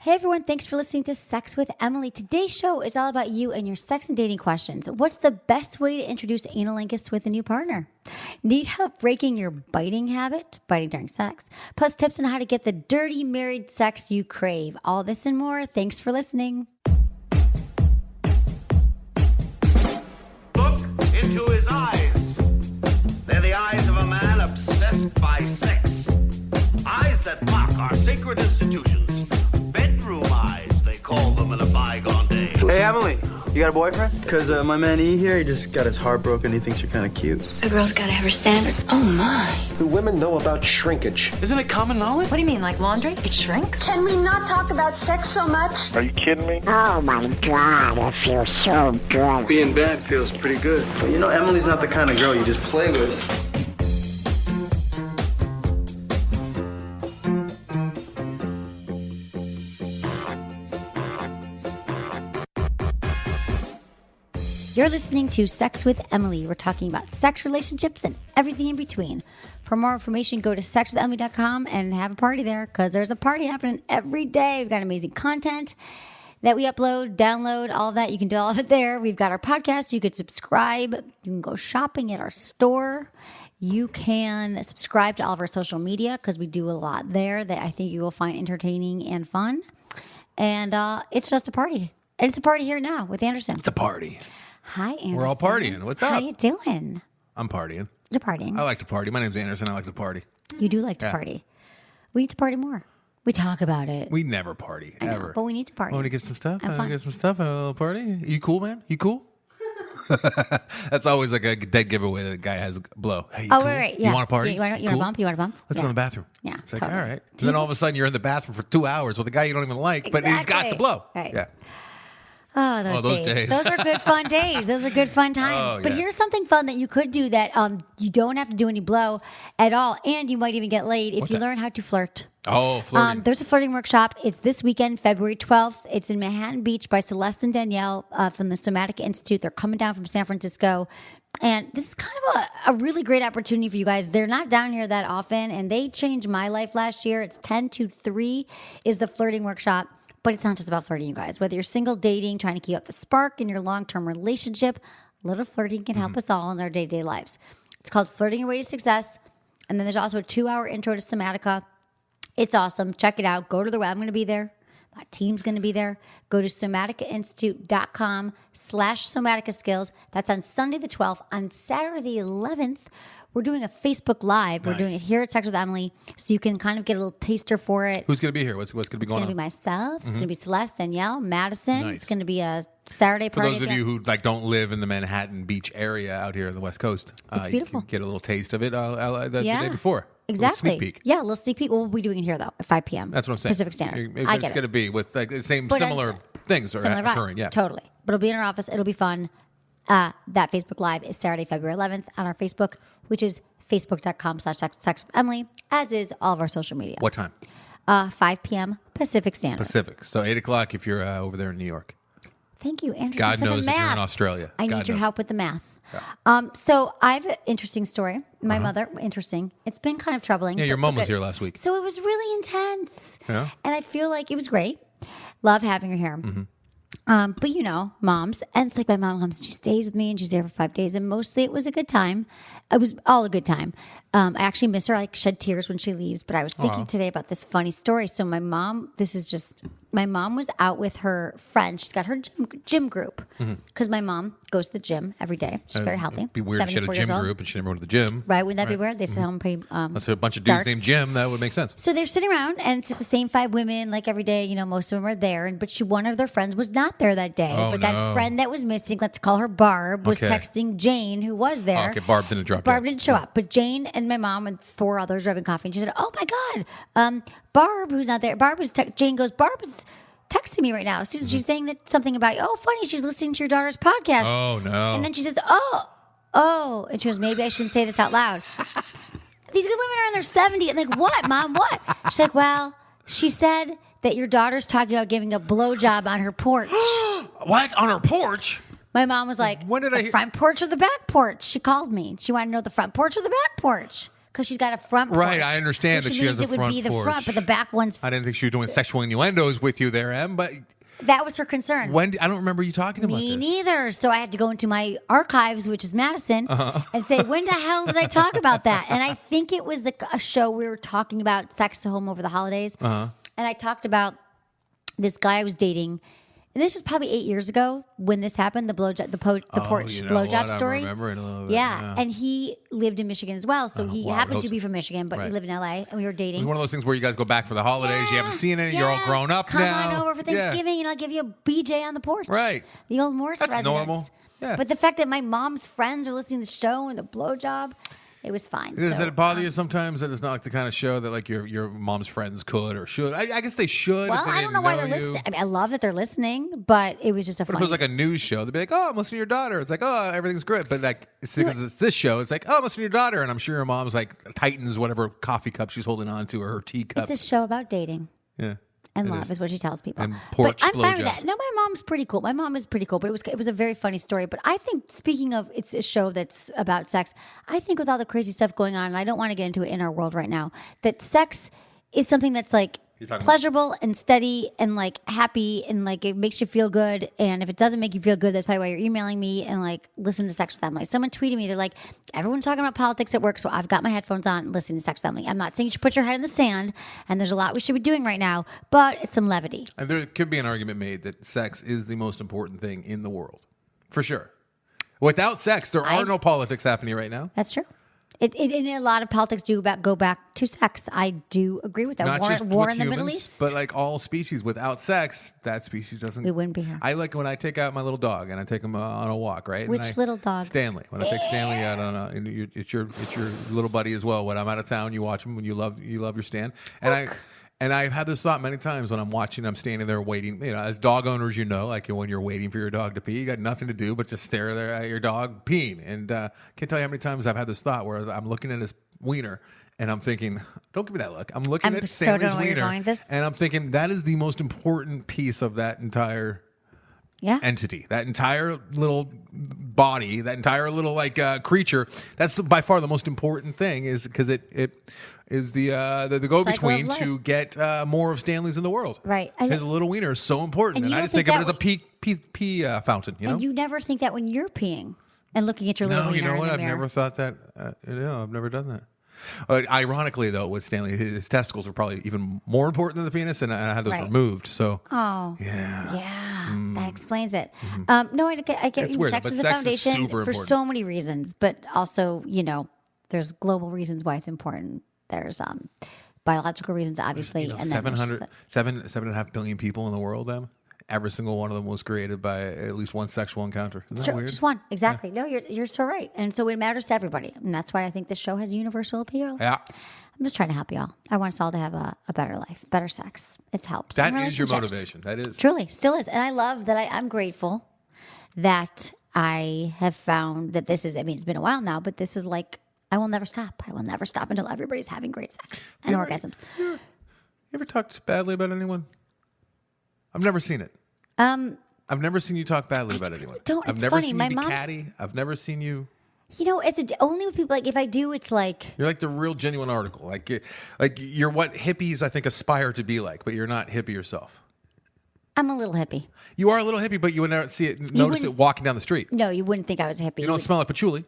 Hey everyone, thanks for listening to Sex with Emily. Today's show is all about you and your sex and dating questions. What's the best way to introduce analingus with a new partner? Need help breaking your biting habit, biting during sex? Plus tips on how to get the dirty married sex you crave. All this and more. Thanks for listening. Look into his eyes. They're the eyes of a man obsessed by sex. Eyes that mock our sacred institutions. Bedroom eyes, they call them in a bygone day. Hey, Emily, you got a boyfriend? Because my man E here, he just got his heart broken. He thinks you're kind of cute. A girl's got to have her standards. Oh, my. Do women know about shrinkage? Isn't it common knowledge? What do you mean, like laundry? It shrinks? Can we not talk about sex so much? Are you kidding me? Oh my God, I feel so good. Being bad feels pretty good. But you know, Emily's not the kind of girl you just play with. You're listening to Sex with Emily. We're talking about sex, relationships, and everything in between. For more information, go to sexwithemily.com and have a party there because there's a party happening every day. We've got amazing content that we upload, download, all of that. You can do all of it there. We've got our podcast. You could subscribe. You can go shopping at our store. You can subscribe to all of our social media because we do a lot there that I think you will find entertaining and fun. And it's just a party. And it's a party here now with Anderson. It's a party. Hi, Anderson. We're all partying. What's up? How you doing? I'm partying. You're partying. I like to party. My name's Anderson. I like to party. You do like to Yeah. party. We need to party more. We talk about it. We never party, I know, ever. but we need to party. Want to get some stuff? Have fun. Get some stuff? A little party? You cool, man? You cool? That's always like a dead giveaway that a guy has blow. Hey, you Oh, cool? right. Yeah. You want to party? Yeah, you want Cool? a bump? You want a bump? Let's Yeah. go in the bathroom. Yeah, It's like, totally. all right. And then all of a sudden you're in the bathroom for 2 hours with a guy you don't even like, but he's got Exactly. the blow. Right. Yeah. Oh, those days. Those are good fun days. Those are good fun times. Oh, but yes. here's something fun that you could do that you don't have to do any blow at all. And you might even get laid if What's you that? learn how to flirt. Oh, flirting. There's a flirting workshop. It's this weekend, February 12th. It's in Manhattan Beach by Celeste and Danielle from the Somatic Institute. They're coming down from San Francisco. And this is kind of a really great opportunity for you guys. They're not down here that often, and they changed my life last year. It's 10 to 3 is the flirting workshop. But it's not just about flirting, you guys. Whether you're single, dating, trying to keep up the spark in your long-term relationship, a little flirting can help us all in our day-to-day lives. It's called Flirting Your Way to Success. And then there's also a 2-hour intro to Somatica. It's awesome. Check it out. Go to the web. I'm going to be there. My team's going to be there. Go to somaticainstitute.com/Somatica Skills. That's on Sunday the 12th. On Saturday the 11th, we're doing a Facebook Live. Nice. We're doing it here at Sex with Emily, so you can kind of get a little taster for it. Who's going to be here? What's going to be It's going going to on? be myself. It's going to be Celeste, Danielle, Madison. Nice. It's going to be a Saturday For party. those of you who don't live in the Manhattan Beach area out here on the West Coast, It's you beautiful. can get a little taste of it the day before. Exactly. A little sneak peek. Yeah, a little sneak peek. We'll be doing it here, though, at 5 p.m. That's what I'm saying. Pacific Standard. It's I get going to it. be with like the same But similar things are Similar vibe. occurring. Yeah, Totally. But it'll be in our office. It'll be fun. That Facebook Live is Saturday, February 11th on our Facebook, which is facebook.com/sexwithemily, as is all of our social media. What time? 5 p.m. Pacific Standard. Pacific. So 8 o'clock if you're over there in New York. Thank you, Anderson, God for knows the if math. you're in Australia. I God need your knows. help with the math. So I have an interesting story. My mother, interesting. It's been kind of troubling. Yeah, your but mom was good. here last week. So it was really intense. Yeah. And I feel like it was great. Love having her here. But you know, moms, and it's like my mom comes, she stays with me and she's there for 5 days, and mostly it was a good time. It was all a good time. I actually miss her. I shed tears when she leaves, but I was thinking today about this funny story. So my mom was out with her friend. She's got her gym group because my mom goes to the gym every day. She's very healthy. It'd be weird if she had a 74 gym years old. group and she never went to the gym. Right? Wouldn't that be weird? They sit home and play That's a bunch of dudes darts. named Jim. That would make sense. So they're sitting around, and it's the same 5 women, like every day. You know, most of them are there, but one of their friends was not there that day. Oh, but no. that friend that was missing, let's call her Barb, was Okay. texting Jane, who was there. Oh, okay, Barb didn't drop Barb in. didn't show up, but Jane and my mom and 4 others were having coffee, and she said, "Oh my God, Barb, who's not there." Jane goes, "Barb is texting me right now. So she's saying that something about, oh, funny, she's listening to your daughter's podcast." Oh, no. And then she says, oh, and she goes, "Maybe I shouldn't say this out loud." These good women are in their 70s. I'm like, "What, Mom? What?" She's like, "Well, she said that your daughter's talking about giving a blowjob on her porch." What? On her porch? My mom was like, When did the I hear- front porch or the back porch? She called me. She wanted to know the front porch or the back porch. because she's got a front porch. Right, I understand that she has a it would front be the porch. front, but the back one's. I didn't think she was doing sexual innuendos with you there, Em, but That was her concern. when I don't remember you talking about Me this. neither. So I had to go into my archives, which is Madison, Uh-huh. and say, when the hell did I talk about that? And I think it was a show we were talking about sex to home over the holidays. Uh-huh. And I talked about this guy I was dating. And this was probably 8 years ago when this happened, the porch you know blowjob what? story. I'm remembering a little bit. Yeah. And he lived in Michigan as well. So he wow, happened to those- be from Michigan, but Right. he lived in LA and we were It dating. was one of those things where you guys go back for the holidays. You haven't seen it. You're all Yeah. grown up Come now. on over for Thanksgiving and I'll give you a BJ on the porch. Right. The old Morse That's residence. normal. Yeah. But the fact that my mom's friends are listening to the show and the blowjob, it was fine. Does So, it bother you sometimes that it's not like the kind of show that like your mom's friends could or should? I guess they should. Well, if they I don't know why they're you. listening. I mean, I love that they're listening, but it was just a But if funny. it was like a news show, they'd be like, "Oh, I'm listening to your daughter." It's like, "Oh, everything's great." But like, it's because it's this show. It's like, "Oh, I'm listening to your daughter," and I'm sure your mom's like tightens whatever coffee cup she's holding on to or her teacup. It's a show about dating. Yeah. And It love is what she tells people. And porch but I'm fine with blowjobs. that. No, my mom's pretty cool. My mom is pretty cool, but it was a very funny story. But I think, speaking of, it's a show that's about sex. I think with all the crazy stuff going on, and I don't want to get into it in our world right now, that sex is something that's like pleasurable and steady and like happy and like it makes you feel good. And if it doesn't make you feel good, that's probably why you're emailing me and like listen to Sex with Emily. Someone tweeted me, they're like, everyone's talking about politics at work, so I've got my headphones on and listening to Sex with Emily. I'm not saying you should put your head in the sand, and there's a lot we should be doing right now, but it's some levity. And there could be an argument made that sex is the most important thing in the world, for sure. Without sex, there are no politics happening right now. That's true. And a lot of politics do go back to sex. I do agree with that. Not just War with in the humans, Middle East. but like all species. Without sex, that species doesn't. We wouldn't be here. I like when I take out my little dog and I take him on a walk. Right. And Which little dog? Stanley. When I take Stanley out on it's your little buddy as well. When I'm out of town, you watch him. When you love your Stan. And I've had this thought many times when I'm watching, I'm standing there waiting. You know, as dog owners, you know, like when you're waiting for your dog to pee, you got nothing to do but just stare there at your dog peeing. And can't tell you how many times I've had this thought where I'm looking at his wiener and I'm thinking, don't give me that look. I'm looking at so Stanley's don't know where you're wiener going with this. and I'm thinking that is the most important piece of that entire entity, that entire little body, that entire little like creature. That's by far the most important thing, is because it is the go between to get more of Stanley's in the world. Right. His little wiener is so important, and I just think of it as a pee fountain. You know. And you never think that when you're peeing and looking at your little No, wiener you know in what? the I've mirror. never thought that. I've never done that. Ironically, though, with Stanley, his testicles were probably even more important than the penis, and I had those Right. removed. So, Oh, yeah. that explains it. No, I get It's you. weird, Sex but is a sex is foundation super for important. so many reasons, but also, there's global reasons why it's important. There's biological reasons, obviously, and then there's seven and a half billion people in the world. Every single one of them was created by at least one sexual encounter. Isn't that sure, weird? just one. Exactly. No, you're so right. And so it matters to everybody. And that's why I think this show has universal appeal. Yeah. I'm just trying to help y'all. I want us all to have a better life, better sex. It's helped. That And is your relationships. motivation. That is. Truly, still is. And I love that I'm grateful that I have found that this is, I mean, it's been a while now, but this is like, I will never stop. I will never stop until everybody's having great sex and orgasms. You ever talked badly about anyone? I've never seen it. I've never seen you talk badly about anyone. don't. I've It's never funny. seen My you be mom- catty. I've never seen you. Only with people, like if I do, it's like, You're like the real genuine article. Like you're what hippies I think aspire to be like, but you're not hippie yourself. I'm a little hippie. You are a little hippie, but you would never see it. Notice it wouldn't- walking down the street. No, you wouldn't think I was a hippie. You don't smell like patchouli.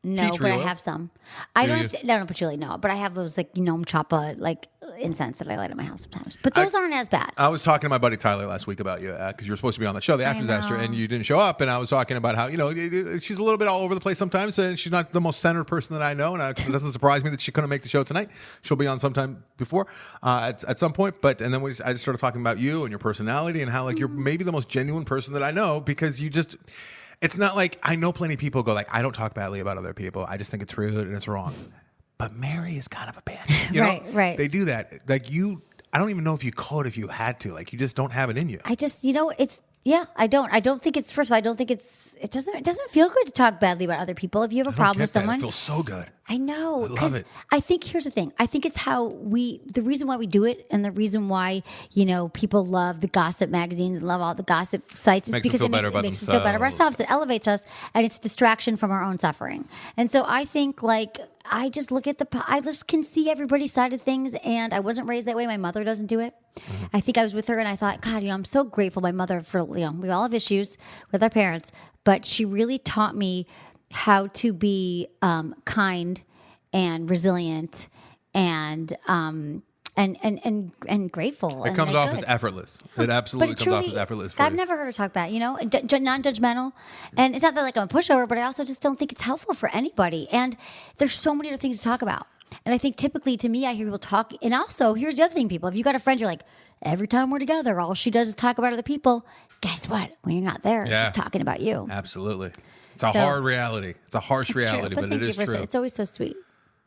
No, tea but I tree oil. have some. I Do don't. you? No, patchouli. No, but I have those like chapa like incense that I light at my house sometimes. But those aren't as bad. I was talking to my buddy Tyler last week about you because you were supposed to be on the show, the After Disaster, and you didn't show up. And I was talking about how she's a little bit all over the place sometimes, and she's not the most centered person that I know. And it doesn't surprise me that she couldn't make the show tonight. She'll be on sometime before at some point. And then I just started talking about you and your personality and how like you're maybe the most genuine person that I know because you just. It's not like I know plenty of people go like I don't talk badly about other people. I just think it's rude and it's wrong. But Mary is kind of a bitch. You know? Right. They do that. Like you, I don't even know if you could if you had to. Like you just don't have it in you. I just, it's I don't. I don't think it's. First of all, I don't think it doesn't feel good to talk badly about other people. If you have a problem with That. someone, It feels so good. I know. love Because it. I think here's the thing. I think it's how the reason why we do it and the reason why, people love the gossip magazines and love all the gossip sites is Makes them because feel it makes, better about us feel better about themselves. ourselves. It elevates us and it's distraction from our own suffering. And so I think I just look at I just can see everybody's side of things, and I wasn't raised that way. My mother doesn't do it. Mm-hmm. I think I was with her and I thought, God, I'm so grateful my mother for, we all have issues with our parents, but she really taught me how to be kind and resilient and grateful. It and comes off good. as effortless. It absolutely comes off as effortless for I've you. never heard her talk about it, non-judgmental. And it's not that I'm a pushover, but I also just don't think it's helpful for anybody. And there's so many other things to talk about. And I think typically to me, I hear people talk. And also, here's the other thing, people. If you got a friend, you're like, every time we're together, all she does is talk about other people. Guess what? When you're not there, Yeah. she's talking about you. Absolutely. It's a So- hard reality. It's a harsh It's true, reality, but it thank you is for true. saying- It's always so sweet.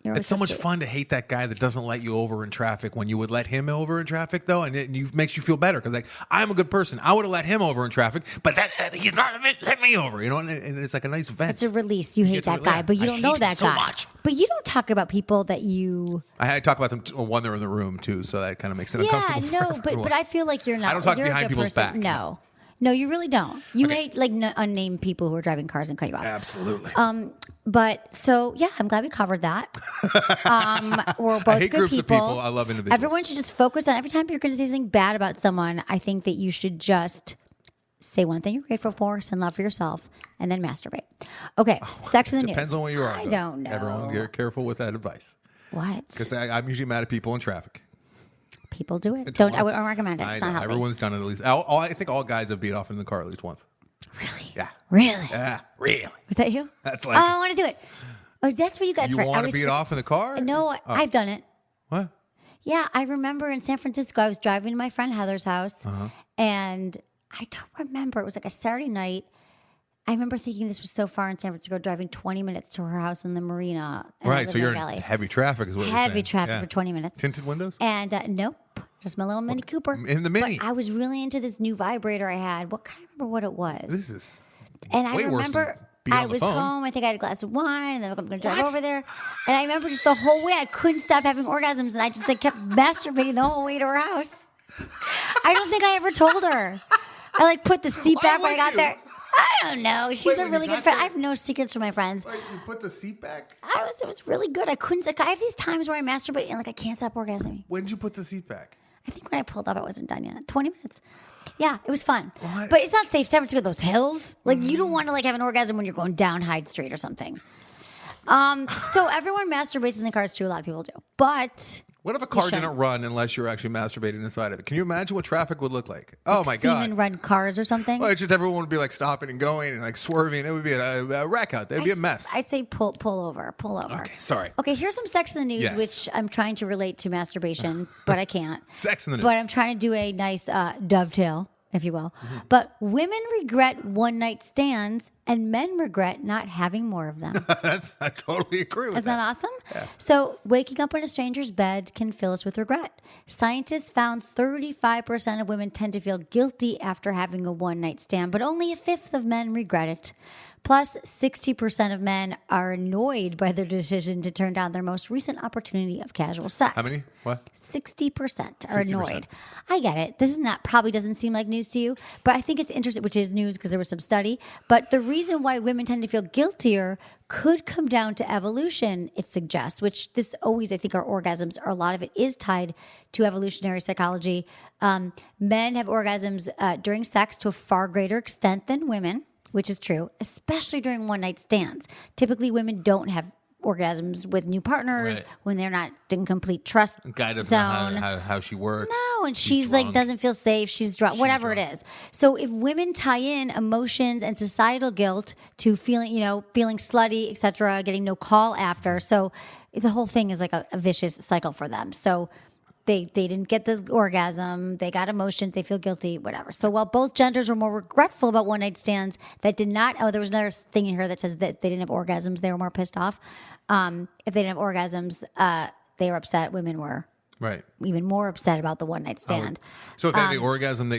You're always It's so much sweet. fun to hate that guy that doesn't let you over in traffic when you would let him over in traffic, though, and it makes you feel better because, I'm a good person. I would have let him over in traffic, but he's not let me over, and it's like a nice vent. It's a release. You hate get to that guy, relax. but you I don't know hate him that so guy. much. But you don't talk about people that you. I talk about them when they're in the room too, so that kind of makes it uncomfortable. Yeah, for no, everyone. but I feel like you're not. I don't talk you're behind a good people's person. back. No, you really don't. You Okay. hate unnamed people who are driving cars and cut you off. Absolutely. But so yeah, I'm glad we covered that. We're both I hate good groups people. of people. I love individuals. Everyone should just focus on every time you're going to say something bad about someone. I think that you should just say one thing you're grateful for, send love for yourself, and then masturbate. Okay, sex in the news. Depends on where you are. I though. don't know. Everyone, get careful with that advice What? because I'm usually mad at people in traffic. People do it. don't I wouldn't recommend it. I It's know. not healthy. Everyone's done it at least. I think all guys have beat off in the car at least once. Really? Yeah. Really? Yeah. Really. Was that you? That's Oh, like I want to do it. Oh, that's what you got. you right. I want to was beat off in the car? No, I've done it. What? Yeah, I remember in San Francisco, I was driving to my friend Heather's house, Uh-huh. and I don't remember. It was like a Saturday night. I remember thinking this was so far in San Francisco, driving 20 minutes to her house in the marina. and I Right. live So you're Lake in Valley. heavy traffic, is what you're saying. Heavy traffic Yeah. for 20 minutes. Tinted windows? And nope, just my little Mini Cooper. In the Mini? But I was really into this new vibrator I had. What? I can't remember what it was. This is And I way worse remember than being I on the was phone. home. I think I had a glass of wine, and then I'm going to drive over there. And I remember just the whole way I couldn't stop having orgasms, and I just kept masturbating the whole way to her house. I don't think I ever told her. I put the seat Why back when I would got you? there. I don't know. She's Wait, a when really you good got friend. there- I have no secrets from my friends. Like, you put the seat back? It was really good. I couldn't. I have these times where I masturbate and I can't stop orgasming. When did you put the seat back? I think when I pulled up, I wasn't done yet. 20 minutes. Yeah, it was fun. What? But it's not safe. San Francisco, those hills. You don't want to have an orgasm when you're going down Hyde Street or something. So everyone masturbates in the cars too. A lot of people do. But What if a car shouldn't. didn't run unless you're actually masturbating inside of it? Can you imagine what traffic would look like? Oh my semen god! run cars or something. Well, it's just everyone would be stopping and going and swerving. It would be a wreck out there. It'd be a mess. I say pull over. Okay, sorry. Okay, here's some sex in the news, Yes. which I'm trying to relate to masturbation, but I can't. Sex in the news. But I'm trying to do a nice dovetail, if you will. But women regret one-night stands, and men regret not having more of them. I totally agree with Isn't that awesome? So, waking up in a stranger's bed can fill us with regret. Scientists found 35% of women tend to feel guilty after having a one-night stand, but only a fifth of men regret it. Plus, 60% of men are annoyed by their decision to turn down their most recent opportunity of casual sex. How many? What? 60% are 60%. annoyed. I get it. This is not probably doesn't seem like news to you, but I think it's interesting, which is news because there was some study. But the reason why women tend to feel guiltier could come down to evolution, it suggests, which this always, I think our orgasms, or a lot of it is tied to evolutionary psychology. Men have orgasms during sex to a far greater extent than women, which is true, especially during one-night stands. Typically, women don't have orgasms with new partners Right. when they're not in complete trust Guy doesn't zone. know how she works. No, and He's she's drunk. doesn't feel safe. She's drunk, whatever it is. So if women tie in emotions and societal guilt to feeling slutty, etc., getting no call after, so the whole thing is like a vicious cycle for them. So they didn't get the orgasm, they got emotions, they feel guilty, whatever. So while both genders were more regretful about one night stands that did not, there was another thing in here that says that they didn't have orgasms, they were more pissed off. If they didn't have orgasms, they were upset. Women were Right. even more upset about the one night stand. So if they had the orgasm,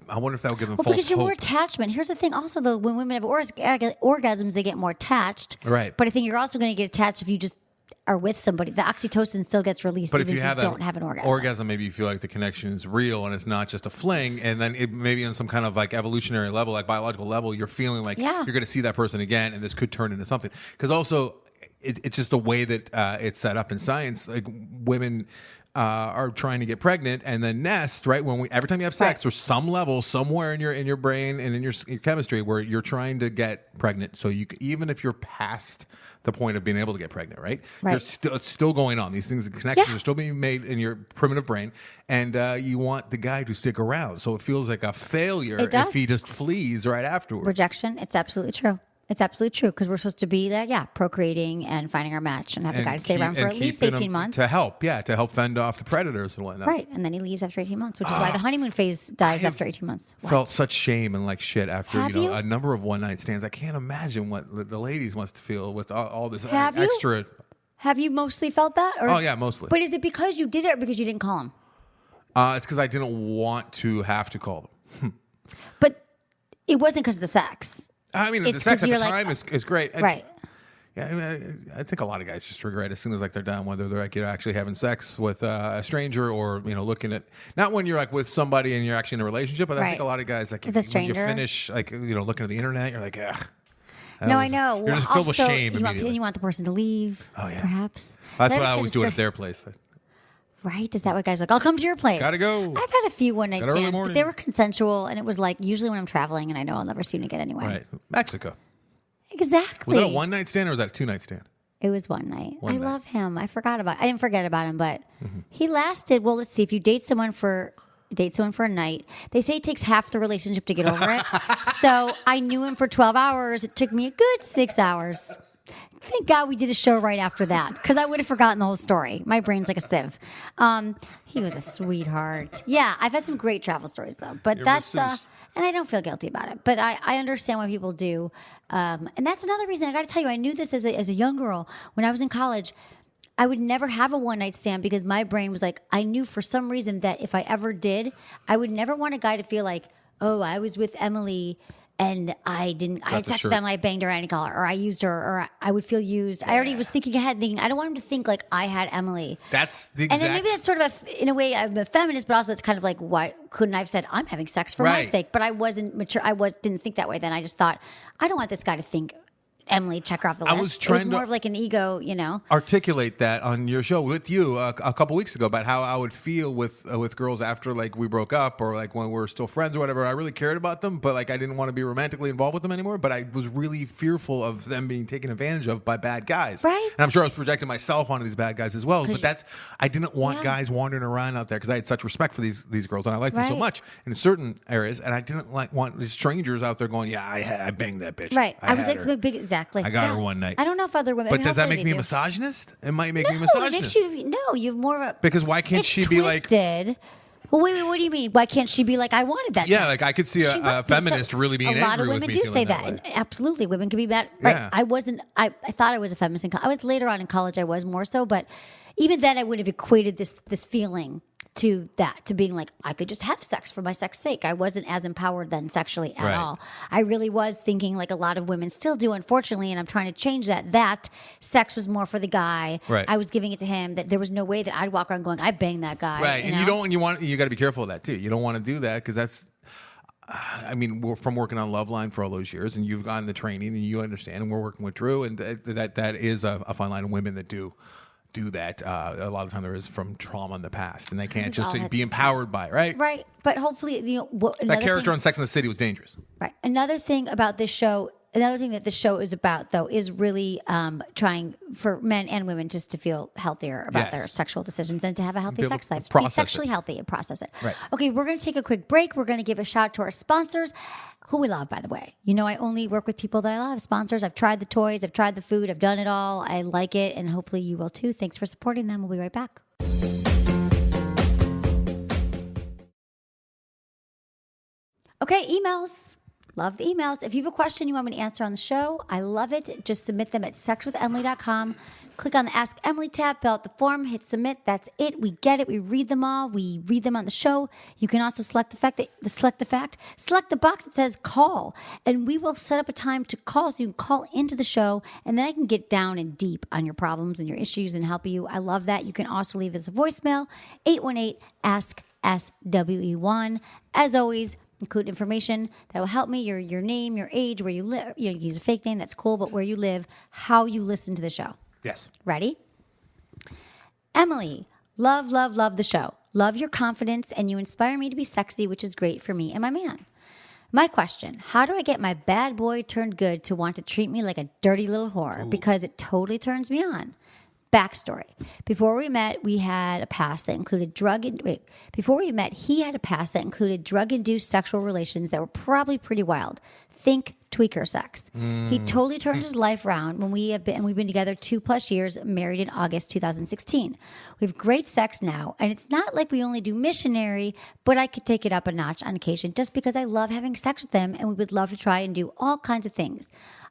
I wonder if that would give them Well, false because you're more hope. attachment. Here's the thing. Also, though, when women have orgasms, they get more attached. Right. But I think you're also going to get attached if you just are with somebody, the oxytocin still gets released But even if you have don't have an orgasm. maybe you feel like the connection is real and it's not just a fling, and then it maybe on some kind of like evolutionary level, like biological level, you're feeling like you're going to see that person again, and this could turn into something. Because also, it's just the way that it's set up in science. Like women are trying to get pregnant and then nest, right? Every time you have sex, there's some level somewhere in your brain and in your chemistry where you're trying to get pregnant. So even if you're past the point of being able to get pregnant, right? It's still going on. These things, the connections are still being made in your primitive brain, and you want the guy to stick around. So it feels like a failure if he just flees right afterwards. Rejection. It's absolutely true. It's absolutely true because we're supposed to be procreating and finding our match and have the guy stay around for at least 18 months. To help fend off the predators and whatnot. Right. And then he leaves after 18 months, which is why the honeymoon phase dies after 18 months. Felt such shame and like shit after a number of one night stands. I can't imagine what the ladies must feel with all this extra. Have you mostly felt that? Or, oh, yeah, mostly. But is it because you did it or because you didn't call him? It's because I didn't want to have to call them. But it wasn't because of the sex. I mean, the sex at the time is great. Right. I think a lot of guys just regret as soon as like they're done, whether they're like actually having sex with a stranger or looking at, not when you're like with somebody and you're actually in a relationship, but I think a lot of guys like when you finish like looking at the internet, you're like, ugh. I know. You're just filled with shame immediately. You want the person to leave. Oh yeah. Perhaps. That's what I always do at their place. Right? Is that what guys are like? I'll come to your place. Gotta go. I've had a few one night stands, but they were consensual, and it was like usually when I'm traveling and I know I'll never see him again anyway. Right. Mexico. Exactly. Was that a one night stand or was that a 2 night stand? It was one night. I love him. I didn't forget about him, but he lasted. Well, let's see. If you date someone for a night, they say it takes half the relationship to get over it. So I knew him for 12 hours. It took me a good 6 hours. Thank God we did a show right after that because I would have forgotten the whole story. My brain's like a sieve. He was a sweetheart. Yeah, I've had some great travel stories though, but and I don't feel guilty about it. But I understand why people do, and that's another reason I got to tell you. I knew this as a young girl when I was in college. I would never have a one night stand because my brain was like, I knew for some reason that if I ever did, I would never want a guy to feel like, oh, I was with Emily. And I texted them, I banged her any collar, or I used her, or I would feel used. I already was thinking ahead, thinking, I don't want him to think like I had Emily. That's the exact... And then maybe that's sort of, in a way, I'm a feminist, but also it's kind of like, why couldn't I have said, I'm having sex for my sake? But I wasn't mature. Didn't think that way then. I just thought, I don't want this guy to think Emily, check her off the list. It was more of like an ego, articulate that on your show with you a couple weeks ago about how I would feel with girls after like we broke up or like when we're still friends or whatever. I really cared about them, but like I didn't want to be romantically involved with them anymore. But I was really fearful of them being taken advantage of by bad guys. Right. And I'm sure I was projecting myself onto these bad guys as well. But I didn't want guys wandering around out there because I had such respect for these girls and I liked them so much in certain areas, and I didn't want these strangers out there going, I banged that bitch. Right. I was like the big exactly. I got her one night. I don't know if other women. But does that make me a misogynist? It might make me a misogynist. You're more of a. Because why can't she be like? Well, wait, what do you mean? Why can't she be like, I wanted that? Yeah, sex? like I could see a feminist really being angry with me. A lot of women do say that. And absolutely, women can be bad. Right? Yeah. I wasn't. I thought I was a feminist. I was later on in college. I was more so, but even then, I would have equated this feeling to being like, I could just have sex for my sex's sake. I wasn't as empowered then sexually at all. I really was thinking like a lot of women still do, unfortunately, and I'm trying to change that sex was more for the guy. Right. I was giving it to him, that there was no way that I'd walk around going, I banged that guy. Right. And you got to be careful of that too. You don't want to do that because that's, I mean, we're from working on Loveline for all those years, and you've gotten the training and you understand, and we're working with Drew, and that is a fine line of women that do that. A lot of time there is from trauma in the past, and they can't just be empowered by it, right? Right. But hopefully, that character on Sex and the City was dangerous. Right. Another thing that this show is about, though, is really trying for men and women just to feel healthier about their sexual decisions and to have a healthy sex life. Be sexually healthy and process it. Right. Okay, we're going to take a quick break. We're going to give a shout out to our sponsors, who we love, by the way. I only work with people that I love. Sponsors. I've tried the toys. I've tried the food. I've done it all. I like it, and hopefully you will too. Thanks for supporting them. We'll be right back. Okay, emails. Love the emails. If you have a question you want me to answer on the show, I love it. Just submit them at sexwithemily.com. Click on the Ask Emily tab, fill out the form, hit submit. That's it. We get it. We read them all. We read them on the show. You can also select the box that says call, and we will set up a time to call so you can call into the show, and then I can get down and deep on your problems and your issues and help you. I love that. You can also leave us a voicemail, 818-ASK-SWE1. As always, include information that will help me, your name, your age, where you live. You use a fake name, that's cool, but where you live, how you listen to the show. Yes. Ready? Emily, love the show. Love your confidence, and you inspire me to be sexy, which is great for me and my man. My question, how do I get my bad boy turned good to want to treat me like a dirty little whore? Ooh. Because it totally turns me on. Backstory. Before we met, he had a past that included drug-induced sexual relations that were probably pretty wild. Think tweaker sex. He totally turned his life around we've been together 2+ years, married in August 2016. We have great sex now, and it's not like we only do missionary, but I could take it up a notch on occasion just because I love having sex with him, and we would love to try and do all kinds of things.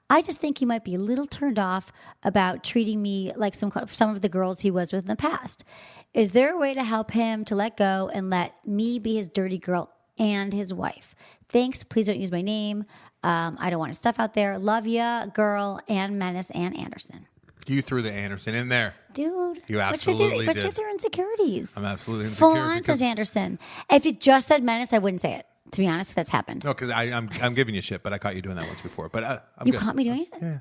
I just think he might be a little turned off about treating me like some of the girls he was with in the past. Is there a way to help him to let go and let me be his dirty girl and his wife? Thanks. Please don't use my name. I don't want to stuff out there. Love ya, girl, and Menace and Anderson. You threw the Anderson in there. Dude. You absolutely did. What's with their insecurities? I'm absolutely insecure. Full on says Anderson. If it just said Menace, I wouldn't say it. To be honest, that's happened. No, because I'm giving you shit, but I caught you doing that once before. But you caught me doing it? Yeah.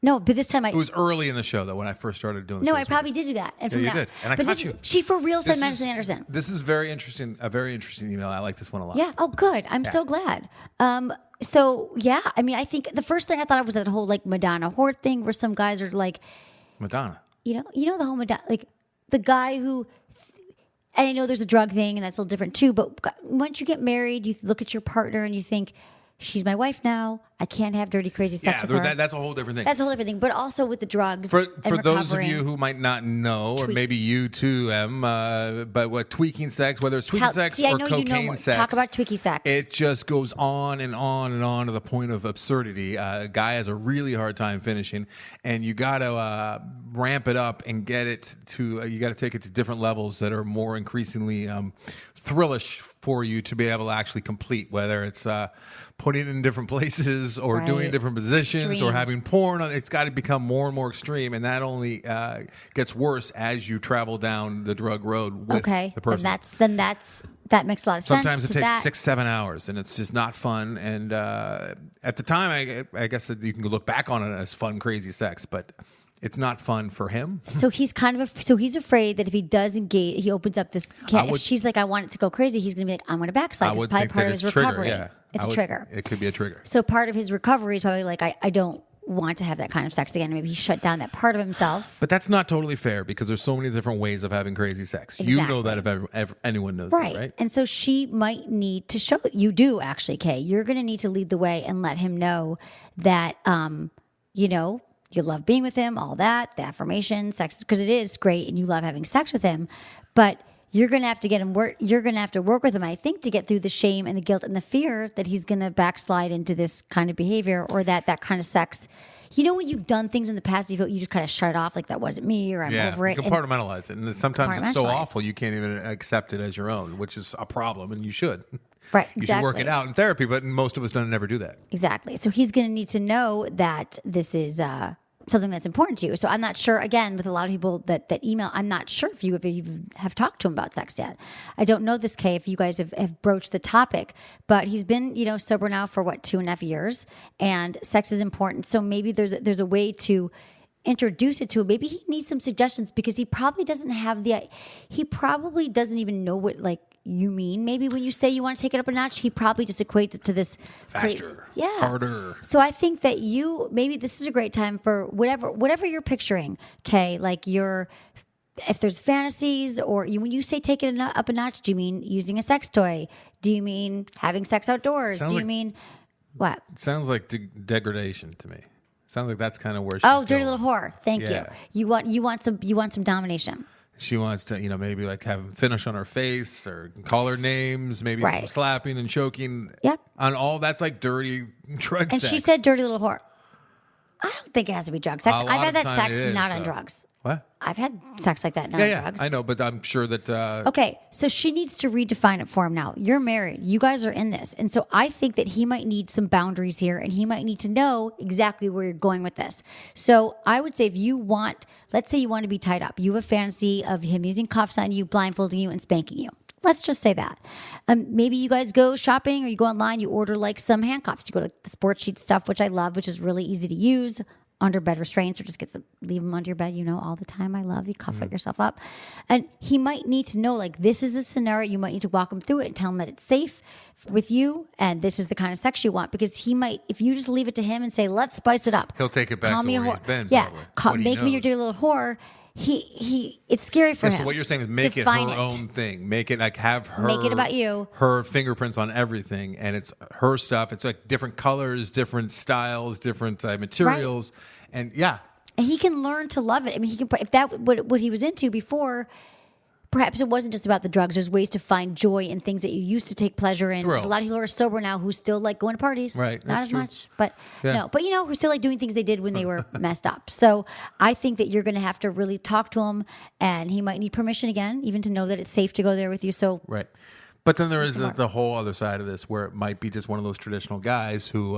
No, but this time It was early in the show, though, when I first started doing. No, I probably did do that. And you did, and I caught you. She for real said Menace and Anderson. This is very interesting. A very interesting email. I like this one a lot. Yeah. Oh, good. I'm so glad. So yeah, I mean, I think the first thing I thought of was that whole like Madonna whore thing, where some guys are like, Madonna. You know the whole Madonna, like the guy who. And I know there's a drug thing, and that's a little different too. But once you get married, you look at your partner and you think, she's my wife now. I can't have dirty, crazy sex with her. That's a whole different thing. That's a whole different thing. But also with the drugs. For those of you who might not know, or maybe you too, Em, but what tweaking sex, whether it's tweaking sex or cocaine sex. Talk about tweaky sex. It just goes on and on and on to the point of absurdity. A guy has a really hard time finishing, and you got to ramp it up and get it to, you got to take it to different levels that are more increasingly thrillish for you to be able to actually complete, whether it's putting it in different places or doing different positions or having porn on. It's got to become more and more extreme, and that only gets worse as you travel down the drug road with the person. That makes a lot of sense. Sometimes it takes 6-7 hours, and it's just not fun. And at the time, I guess that you can look back on it as fun, crazy sex, but it's not fun for him. So he's he's afraid that if he does engage, he opens up this. If she's like, I want it to go crazy, he's going to be like, I'm going to backslide. It's probably part of his recovery. Yeah. It's a trigger. It could be a trigger. So part of his recovery is probably like, I don't want to have that kind of sex again. Maybe he shut down that part of himself. But that's not totally fair because there's so many different ways of having crazy sex. Exactly. You know that if anyone knows that, right? And so she might need to show you do actually, Kay. You're going to need to lead the way and let him know that, you love being with him, all that, the affirmation, sex, because it is great and you love having sex with him, but you're going to have to get him work. You're going to have to work with him, I think, to get through the shame and the guilt and the fear that he's going to backslide into this kind of behavior or that kind of sex. You know, when you've done things in the past, you just kind of shut it off, like that wasn't me, or I'm over it. You compartmentalize it, and sometimes it's so awful you can't even accept it as your own, which is a problem, and you should. Right, you should work it out in therapy, but most of us don't never do that. Exactly. So he's going to need to know that this is something that's important to you. So I'm not sure, again, with a lot of people that email, I'm not sure if you have talked to him about sex yet. I don't know this, Kay, if you guys have broached the topic, but he's been, sober now for 2.5 years, and sex is important. So maybe there's a way to introduce it to him. Maybe he needs some suggestions because he probably doesn't even know what you mean. Maybe when you say you want to take it up a notch, he probably just equates it to this faster, harder. So I think that maybe this is a great time for whatever you're picturing, Kay, if there's fantasies or when you say take it up a notch, do you mean using a sex toy? Do you mean having sex outdoors? Do you mean what? It sounds like degradation to me. Sounds like that's kind of where she's dirty little whore. Thank you. You want some domination. She wants to, maybe have him finish on her face or call her names, maybe some slapping and choking. Yep. On all that's like dirty drug sex. And she said dirty little whore. I don't think it has to be drug sex. I've had that sex not on drugs. What? I've had sex like that. Not Yeah, drugs. I know, but I'm sure that. Okay, so she needs to redefine it for him now. You're married. You guys are in this. And so I think that he might need some boundaries here and he might need to know exactly where you're going with this. So I would say if you want, let's say you want to be tied up. You have a fantasy of him using cuffs on you, blindfolding you, and spanking you. Let's just say that. Maybe you guys go shopping or you go online, you order like some handcuffs. You go to the Sport Sheet stuff, which I love, which is really easy to use. Under bed restraints, or just leave them under your bed, all the time. I love you. Cuff it yourself up. And he might need to know, like, this is the scenario. You might need to walk him through it and tell him that it's safe with you and this is the kind of sex you want. Because he might, if you just leave it to him and say, let's spice it up. He'll take it back Call to me where a he's whore. been. Yeah. Probably. Make me your dirty little whore. It's scary for him. So what you're saying is make Define it her own thing. Make it like have her. Make it about you. Her fingerprints on everything, and it's her stuff. It's like different colors, different styles, different materials, and yeah. And he can learn to love it. I mean, he can. If that what he was into before, perhaps it wasn't just about the drugs. There's ways to find joy in things that you used to take pleasure in. There's a lot of people who are sober now who still like going to parties. Right, Not that's as true. much, but Yeah. no. But who still like doing things they did when they were messed up. So I think that you're going to have to really talk to him, and he might need permission again, even to know that it's safe to go there with you. So Right. But then there is the whole other side of this where it might be just one of those traditional guys who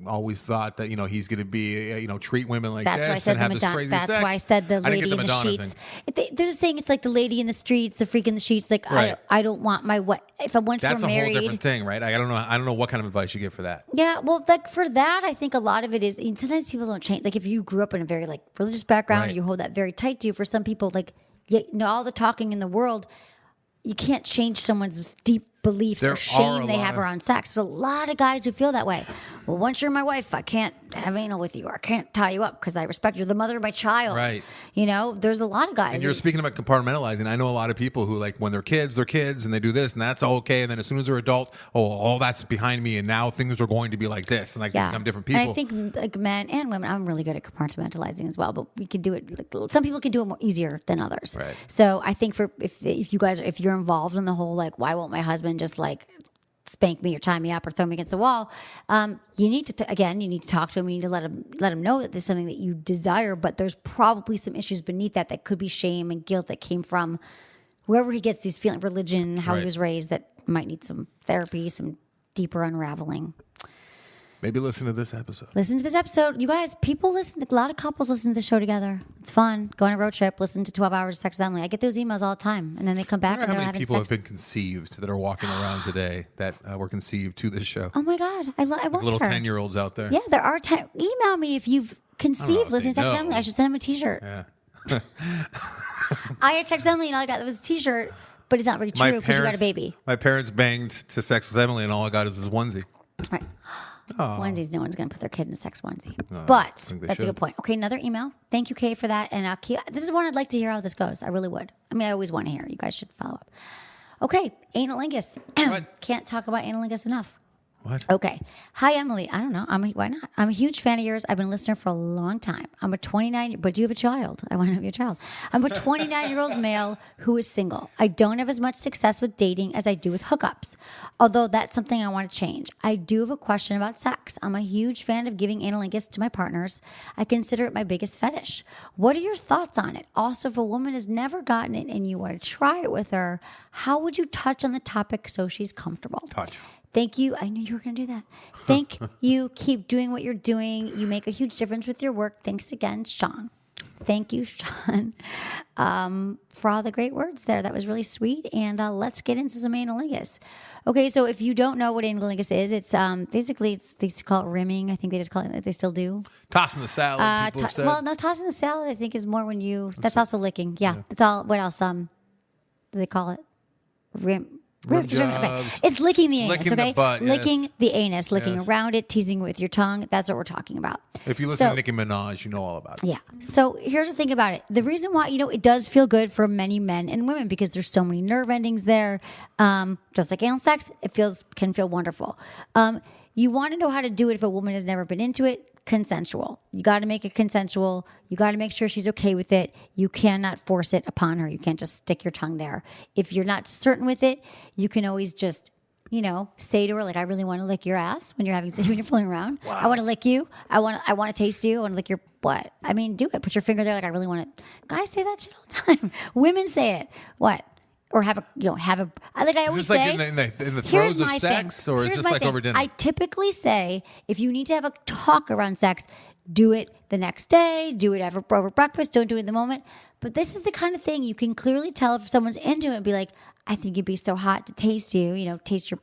always thought that, he's going to be, treat women like that's this why I said and the have this crazy That's sex. why I said the I didn't lady get in the Madonna sheets. thing. They're just saying it's like the lady in the streets, the freak in the sheets. Like Right. I don't want my what if I went That's for a married. whole different thing, right? I don't know what kind of advice you give for that. Yeah, well, like for that, I think a lot of it is. And sometimes people don't change. Like if you grew up in a very like religious background, Right. and you hold that very tight to you. For some people, like all the talking in the world, you can't change someone's deep beliefs There or are shame a they lot have of- around sex. There's a lot of guys who feel that way. Well, once you're my wife, I can't have anal with you, or I can't tie you up because I respect you. You're the mother of my child. Right. There's a lot of guys. And you're speaking about compartmentalizing. I know a lot of people who, like, when they're kids, and they do this, and that's okay. And then as soon as they're adult, all that's behind me, and now things are going to be like this, and they become different people. And I think like men and women, I'm really good at compartmentalizing as well, but we can do it. Like, some people can do it more easier than others. Right. So I think if you're involved in the whole like, why won't my husband just like spank me or tie me up or throw me against the wall? You need to you need to talk to him. You need to let him know that there's something that you desire, but there's probably some issues beneath that could be shame and guilt that came from wherever he gets these feelings, religion, how he Right. was raised, that might need some therapy, some deeper unraveling. Maybe listen to this episode. Listen to this episode. You guys, a lot of couples listen to the show together. It's fun. Go on a road trip, listen to 12 hours of Sex with Emily. I get those emails all the time. And then they come I back wonder and how they're many having people sex. have been conceived that are walking around today that were conceived to this show. Oh my God. I wonder. Little 10-year-olds out there. Yeah, there are. Email me if you've conceived if listening to they Sex with know. Emily. I should send them a t-shirt. Yeah. I had Sex with Emily and all I got was a t-shirt, but it's not really true because you got a baby. My parents banged to Sex with Emily, and all I got is this onesie. Right. Onesies, no one's going to put their kid in a sex onesie. I But think they that's a should. good point. Okay, another email. Thank you, Kay, for that. And this is one I'd like to hear how this goes. I really would. I mean, I always want to hear. You guys should follow up. Okay, analingus. What? Can't talk about analingus enough. What? Okay. Hi, Emily. I don't know. Why not? I'm a huge fan of yours. I've been a listener for a long time. I'm a 29, but you have a child. I want to have your child. I'm a 29-year-old male who is single. I don't have as much success with dating as I do with hookups, although that's something I want to change. I do have a question about sex. I'm a huge fan of giving analingus to my partners. I consider it my biggest fetish. What are your thoughts on it? Also, if a woman has never gotten it and you want to try it with her, how would you touch on the topic so she's comfortable? Touch. Thank you. I knew you were going to do that. Thank you. Keep doing what you're doing. You make a huge difference with your work. Thanks again, Sean. Thank you, Sean, for all the great words there. That was really sweet. And let's get into some analingus. Okay, so if you don't know what analingus is, it's basically they used to call it rimming. I think they just call it. They still do. Tossing the salad. People have said. Well, no, tossing the salad. I think is more when you. That's also licking. Yeah, that's all. What else? Do they call it? Rim. Rim Okay. jobs. It's licking the anus, Licking the okay? butt, yes. Licking the anus, licking Yes. around it, teasing with your tongue. That's what we're talking about. If you listen So- to Nicki Minaj, you know all about it. Yeah. So here's the thing about it. The reason why, it does feel good for many men and women because there's so many nerve endings there. Just like anal sex, can feel wonderful. You want to know how to do it if a woman has never been into it. Consensual. You got to make it consensual. You got to make sure she's okay with it. You cannot force it upon her. You can't just stick your tongue there. If you're not certain with it, you can always just, say to her I really want to lick your ass when you're fooling around. I want to lick you. I want to taste you. I want to lick your What? I mean, do it. Put your finger there. Like, I really want it. Guys say that shit all the time. Women say it. What? Or have a. Like I always Is this say. like in the here's throes of my sex, thing. or is Here's this my like thing. over dinner? I typically say if you need to have a talk around sex, do it the next day. Do it over breakfast. Don't do it in the moment. But this is the kind of thing you can clearly tell if someone's into it and be like, I think it'd be so hot to taste you. You know, taste your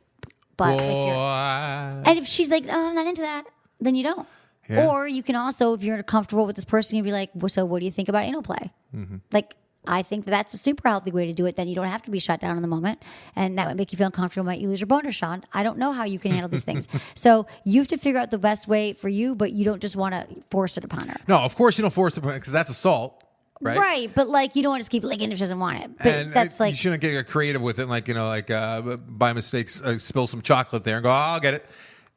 butt. And if she's like, oh, I'm not into that, then you don't. Yeah. Or you can also, if you're comfortable with this person, you'd be like, well, so what do you think about anal play? Mm-hmm. Like, I think that's a super healthy way to do it. Then you don't have to be shut down in the moment. And that would make you feel uncomfortable. Might you lose your boner, Sean? I don't know how you can handle these things. So you have to figure out the best way for you, but you don't just want to force it upon her. No, of course you don't force it because that's assault. Right, but like you don't want to just keep licking if she doesn't want it. But and that's like you shouldn't get creative with it, like by mistake spill some chocolate there and go, oh, I'll get it.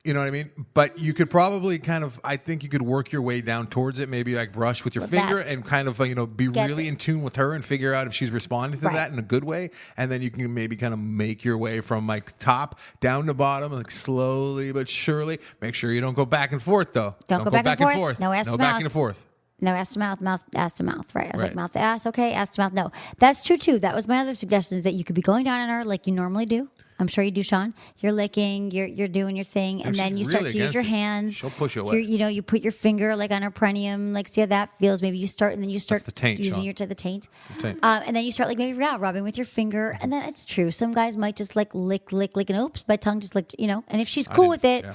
You know what I mean? But you could probably I think you could work your way down towards it. Maybe like brush with your finger and kind of be really in tune with her and figure out if she's responding to that in a good way. And then you can maybe kind of make your way from like top down to bottom, like slowly but surely. Make sure you don't go back and forth though. Don't go back and forth. No ass to back mouth. and forth. No, ass to mouth, ass to mouth. Right. I was like, mouth to ass. Okay. Ass to mouth. No, that's true too. That was my other suggestion is that you could be going down on her like you normally do. I'm sure you do, Sean. You're licking, you're doing your thing, and then you start to use your hands. She'll push you away. You put your finger like on her perineum, like see how that feels. Maybe you start, and then you start the taint, using Sean. the taint. The taint. And then you start like maybe rubbing with your finger, and then it's true. Some guys might just like lick, and oops, my tongue just licked, and if she's cool with it. Yeah.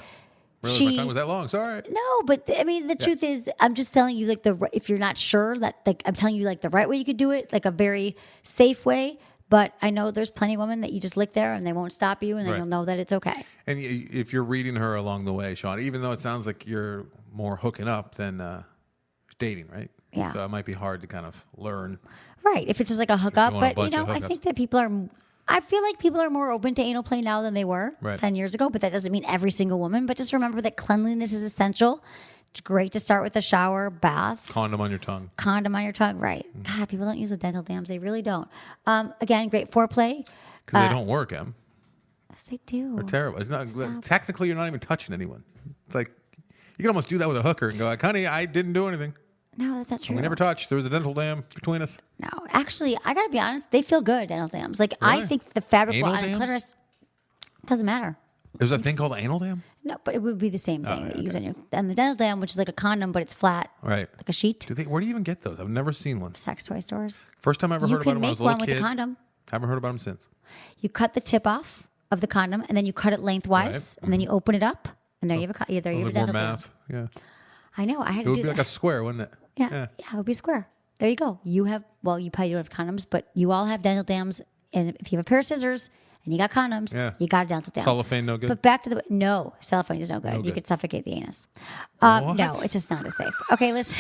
Really, my tongue was that long. Sorry. No, but I mean, the truth is, I'm just telling you, like if you're not sure that, like, I'm telling you, like the right way you could do it, like a very safe way. But I know there's plenty of women that you just lick there and they won't stop you, and then you'll know that it's okay. And if you're reading her along the way, Sean, even though it sounds like you're more hooking up than dating, right? Yeah. So it might be hard to kind of learn. Right. If it's just like a hookup, but I hookups. think that I feel like people are more open to anal play now than they were 10 years ago, but that doesn't mean every single woman. But just remember that cleanliness is essential. It's great to start with a shower, bath. Condom on your tongue. Right. God, people don't use the dental dams. They really don't. Again, great foreplay. Because they don't work, Em. Yes, they do. They're terrible. It's not technically you're not even touching anyone. It's like you can almost do that with a hooker and go, like, honey, I didn't do anything. No, that's not true. We never touched. There was a dental dam between us. No, actually, I gotta be honest. They feel good, dental dams. Like I think the fabric Anal on a dams? clitoris doesn't matter. There's a thing called anal dam? No, but it would be the same thing that you use on the dental dam, which is like a condom, but it's flat, Right. like a sheet. Where do you even get those? I've never seen one. Sex toy stores. First time I ever You heard about can them when I was make a little one kid. with a condom. Haven't heard about them since. You cut the tip off of the condom, and then you cut it lengthwise, and then you open it up, and there you have a there you have a more dental dam. math. Yeah. I know. I had It to would do be that. like a square, wouldn't it? Yeah, it would be square. There you go. You probably don't have condoms, but you all have dental dams. And if you have a pair of scissors and you got condoms, you got a dental dam. Cellophane no good? But back to no, cellophane is no good. You good. could suffocate the anus. What? No, it's just not as safe. Okay, listen.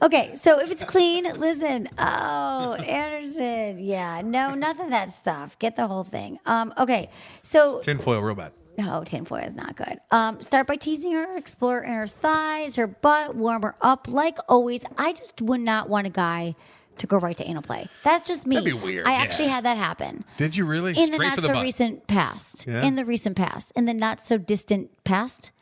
Okay, so if it's clean, listen. Oh, Anderson. Yeah, no, none of that stuff. Get the whole thing. Okay, so Tinfoil, real bad. no, tinfoil is not good. Start by teasing her, explore in her thighs, her butt, warm her up. Like always, I just would not want a guy to go right to anal play. That's just me. That'd be weird, I yeah. actually had that happen. Did you really? In the Straight not for the so butt. recent past. Yeah? In the recent past. In the not so distant past.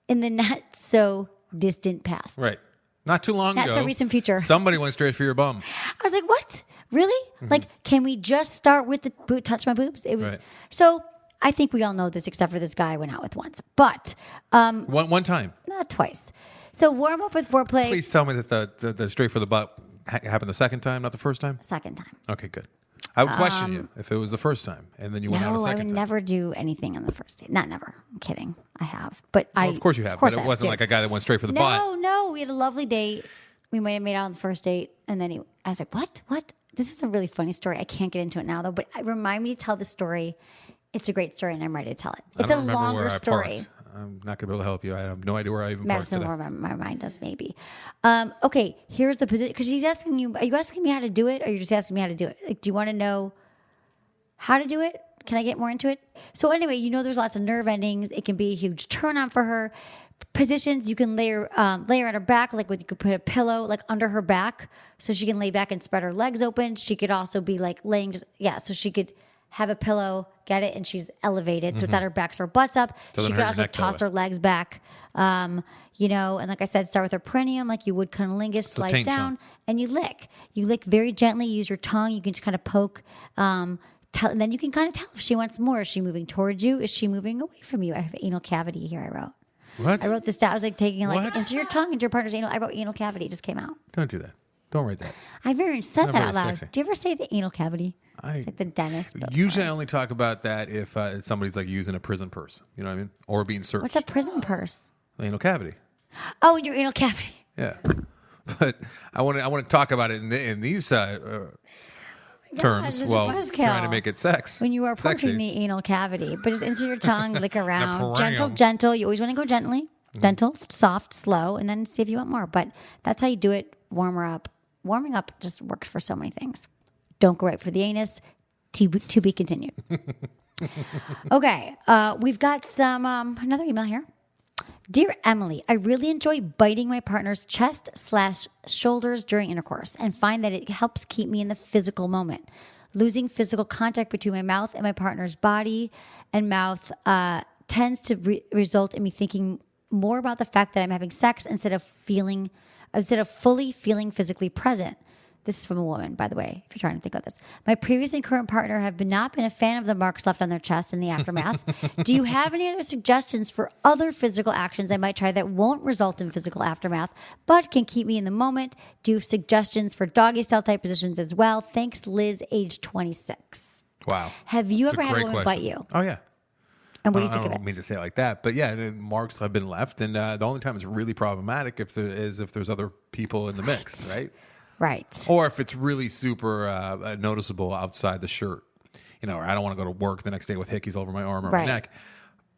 In the not so distant past. Right. Not too long ago. Not so recent future. Somebody went straight for your bum. I was like, what? Really? Like, can we just start with the touch my boobs? It was Right. so. I think we all know this, except for this guy I went out with once, but One time. not twice. So warm up with foreplay. Please tell me that the straight for the butt happened the second time, not the first time. Second time. Okay, good. I would question you if it was the first time and then you went out a No, I second would time. never do anything on the first date. Not never. I'm kidding. I have, but Well, of course you have, but it wasn't like a guy that went straight for the butt. No, we had a lovely date. We might have made out on the first date, and then I was like, "What? What? This is a really funny story. I can't get into it now, though. But remind me to tell the story. It's a great story, and I'm ready to tell it. I It's don't a remember longer where I story. parked. I'm not going to be able to help you. I have no idea where I even parked Madison, today. where my mind does maybe. Okay, here's the position because he's asking you. Are you asking me how to do it, or are you just asking me how to do it? Like, do you want to know how to do it? Can I get more into it? So anyway, there's lots of nerve endings. It can be a huge turn on for her. Positions you can lay her on her back, like you could put a pillow like under her back, so she can lay back and spread her legs open. She could also be like laying so she could have a pillow, get it, and she's elevated, so without her back, so her butt's up. Doesn't She hurt could your also neck that toss way. her legs back. You know, and like I said, start with her perineum, like you would cunnilingus, slide taint down, zone. and you lick. You lick very gently. Use your tongue. You can just kind of poke. And then you can kind of tell if she wants more. Is she moving towards you? Is she moving away from you? I have anal cavity here. I wrote. What? I wrote this down. I was like taking like What? insert your tongue into your partner's anal. I wrote anal cavity. It just came out. Don't do that. Don't write that. I've never said Not that very out loud. sexy. Do you ever say the anal cavity? It's like the dentist. but Usually, I worse. only talk about that if somebody's like using a prison purse. You know what I mean? Or being searched. What's a prison purse? Anal cavity. Oh, your anal cavity. Yeah, but I want to talk about it in these terms this is a while buzzkill. trying to make it When you are sexy. approaching the anal cavity, but just insert your tongue, lick around, perineum. gentle. You always want to go gently, gentle, soft, slow, and then see if you want more. But that's how you do it. Warming up just works for so many things. Don't go right for the anus. To be continued. Okay, we've got some another email here. Dear Emily, I really enjoy biting my partner's chest/shoulders during intercourse and find that it helps keep me in the physical moment. Losing physical contact between my mouth and my partner's body and mouth tends to result in me thinking more about the fact that I'm having sex instead of fully feeling physically present. This is from a woman, by the way, if you're trying to think about this. My previous and current partner have not been a fan of the marks left on their chest in the aftermath. Do you have any other suggestions for other physical actions I might try that won't result in physical aftermath, but can keep me in the moment? Do you have suggestions for doggy style type positions as well? Thanks, Liz, age 26. Wow. Have you It's ever had a great woman question. bite you? Oh yeah. And what do you think I of don't it? mean to say it like that, but yeah, the marks have been left, and the only time it's really problematic if there's other people in the mix, right? Right. Or if it's really super noticeable outside the shirt, you know, or I don't want to go to work the next day with hickeys over my arm or Right. my neck.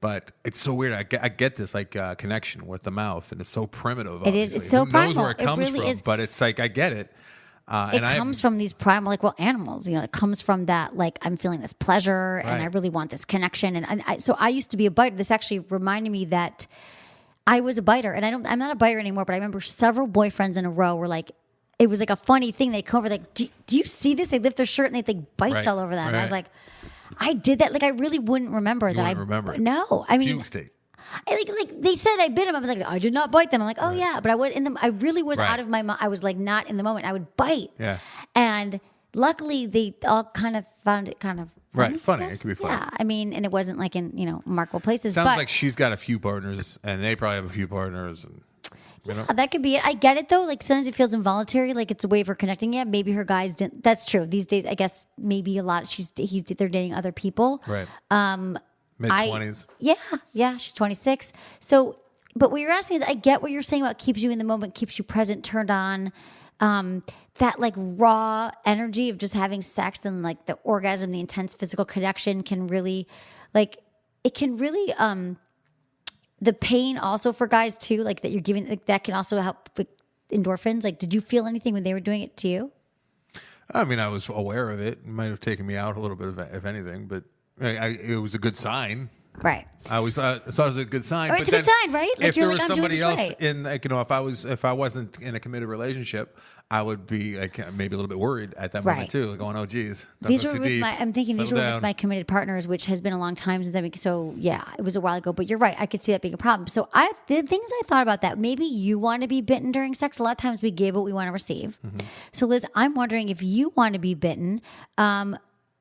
But it's so weird. I get this like connection with the mouth, and it's so primitive. It is. Obviously. It's so Who knows primal. where it It comes really from? is. But it's like I get it. It comes from these primal, like, well, animals, you know, it comes from that, like, I'm feeling this pleasure and I Right. really want this connection. So I used to be a biter. This actually reminded me that I was a biter, and I'm not a biter anymore, but I remember several boyfriends in a row were like, it was like a funny thing. They come over like, do you see this? They lift their shirt and they think bites Right. all over them. And I was Right. like, I did that. Like, I really wouldn't remember that. wouldn't remember it. No, I mean, fugue state. like they said I bit him. I was like, I did not bite them. I'm like, oh yeah, but I was in the. I really was Right. out of my. I was like not in the moment. I would bite. Yeah. And luckily, they all kind of found it kind of Right, funny. I It guess. could be funny. Yeah, I mean, and it wasn't like in remarkable places. Sounds but like she's got a few partners, and they probably have a few partners. And, you know? that could be it. I get it though. Like sometimes it feels involuntary, like it's a way of her connecting. Yeah, maybe her guys didn't. That's true. These days, I guess maybe a lot. They're dating other people. Right. Mid 20s. Yeah, she's 26. So, but what you're asking is, I get what you're saying about keeps you in the moment, keeps you present, turned on. That like raw energy of just having sex and like the orgasm, the intense physical connection can really, like, it can really, the pain also for guys too, like that you're giving, like that can also help with endorphins. Like, did you feel anything when they were doing it to you? I mean, I was aware of it. It might have taken me out a little bit, if anything, but it was a good sign. Right. I was thought it was a good sign. Oh, but it's a good then sign, right? Like, if you're there like, was I'm doing somebody this else right. in, like, if I wasn't in a committed relationship, I would be like maybe a little bit worried at that moment Right. too, like going, "Oh, geez, don't These go were too with deep. I'm thinking these were Settle with down." my committed partners, which has been a long time since so yeah, it was a while ago, but you're right. I could see that being a problem. So the things I thought about that, maybe you want to be bitten during sex. A lot of times we give what we want to receive. Mm-hmm. So Liz, I'm wondering if you want to be bitten.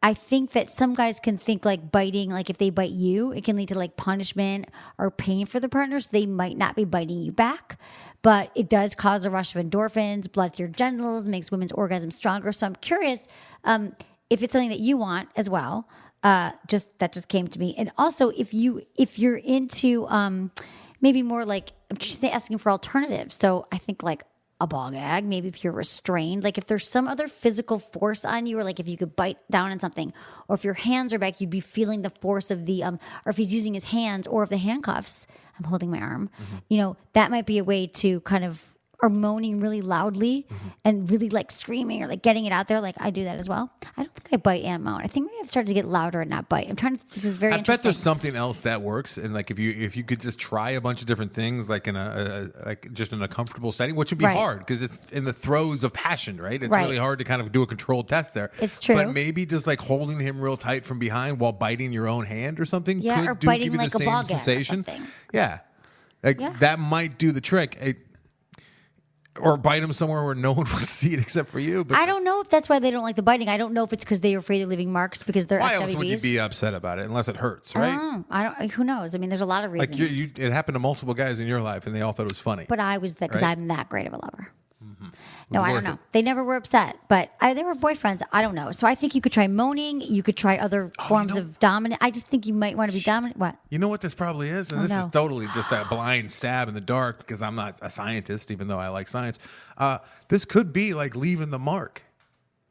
I think that some guys can think like biting, like if they bite you, it can lead to like punishment or pain for the partners. They might not be biting you back, but it does cause a rush of endorphins, blood to your genitals, makes women's orgasm stronger. So I'm curious if it's something that you want as well. That just came to me. And also if you're into maybe more like, I'm just asking for alternatives. So I think like a ball gag, maybe if you're restrained, like if there's some other physical force on you, or like if you could bite down on something, or if your hands are back, you'd be feeling the force of the, or if he's using his hands, or if the handcuffs, I'm holding my arm, that might be a way to kind of or moaning really loudly and really like screaming or like getting it out there, like I do that as well. I don't think I bite and moan. I think maybe I've started to get louder and not bite. This is very I interesting. bet there's something else that works, and like if you could just try a bunch of different things, like in just in a comfortable setting, which would be hard because it's in the throes of passion, right? It's really hard to kind of do a controlled test there. It's true, but maybe just like holding him real tight from behind while biting your own hand or something, Yeah, or could biting give you like the a same ball gag or sensation. something. Yeah, that might do the trick. Or bite them somewhere where no one would see it except for you. But I don't know if that's why they don't like the biting. I don't know if it's because they're afraid of leaving marks because they're why SWBs. else would you be upset about it unless it hurts, right? I don't. Who knows? I mean, there's a lot of reasons. Like it happened to multiple guys in your life, and they all thought it was funny. But I was because Right? I'm that great of a lover. Mm-hmm. No, I don't know. They never were upset, but they were boyfriends. I don't know. So I think you could try moaning. You could try other forms of dominant. I just think you might want to be dominant. What? You know what this probably is? And this is totally just a blind stab in the dark because I'm not a scientist, even though I like science. This could be like leaving the mark.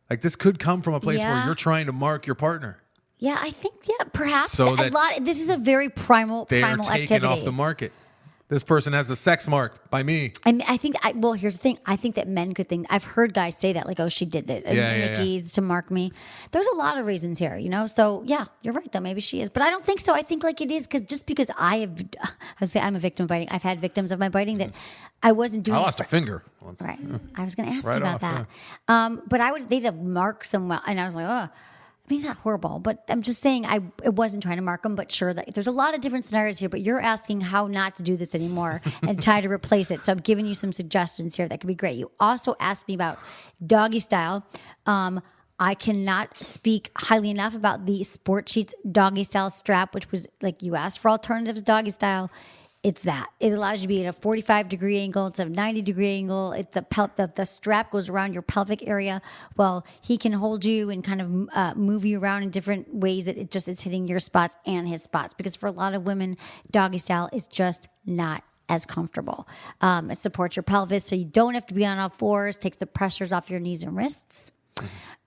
Like this could come from a place where you're trying to mark your partner. Yeah, I think, perhaps. So that this is a very primal They're activity. taken off the market. This person has a sex mark by me. I mean, well, here's the thing. I think that men could think. I've heard guys say that, like, "Oh, she did this, Nikki's to mark me." There's a lot of reasons here, you know. So yeah, you're right though. Maybe she is, but I don't think so. I think like it is because I'm a victim of biting. I've had victims of my biting that I wasn't doing. I lost a finger once. Right. I was going to ask Right you about off, that. But they'd have marked somewhere, and I was like, oh. I mean, it's not horrible, but I'm just saying I wasn't trying to mark them, but sure, there's a lot of different scenarios here, but you're asking how not to do this anymore and try to replace it. So I'm giving you some suggestions here that could be great. You also asked me about doggy style. I cannot speak highly enough about the Sport Sheets doggy style strap, which was like you asked for alternatives doggy style. It's that. It allows you to be at a 45-degree angle. It's a 90-degree angle. It's the strap goes around your pelvic area. Well, he can hold you and kind of move you around in different ways that it's hitting your spots and his spots. Because for a lot of women, doggy style is just not as comfortable. It supports your pelvis so you don't have to be on all fours, takes the pressures off your knees and wrists.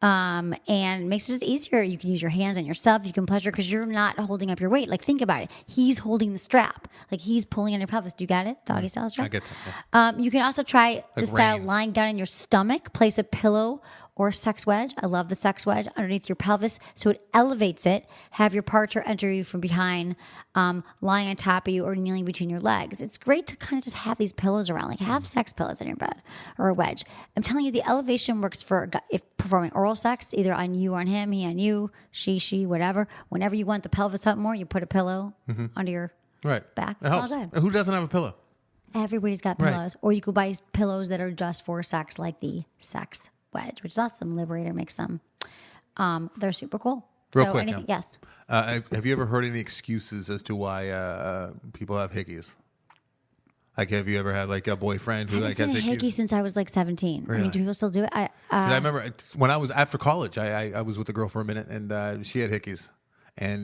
And makes it just easier. You can use your hands on yourself. You can pleasure because you're not holding up your weight. Like, think about it. He's holding the strap. Like, he's pulling on your pelvis. Do you get it? Doggy style strap? I get that. You can also try the style reins. lying down in your stomach. Place a pillow or a sex wedge. I love the sex wedge underneath your pelvis. So it elevates it. Have your partner enter you from behind, lying on top of you or kneeling between your legs. It's great to kind of just have these pillows around. Like, have sex pillows in your bed or a wedge. I'm telling you, the elevation works for if performing oral sex, either on you or on him, he on you, she, whatever. Whenever you want the pelvis up more, you put a pillow under your back. It's all good. Who doesn't have a pillow? Everybody's got pillows. Or you could buy pillows that are just for sex, like the sex wedge, which is awesome. Liberator makes them. They're super cool. Real so quick, anything, yes. Have you ever heard any excuses as to why people have hickeys? Like, have you ever had like a boyfriend who like has I've been a hickey hickeys? since I was like 17. Really? I mean, do people still do it? 'Cause I remember when I was after college, I was with a girl for a minute, and she had hickeys. And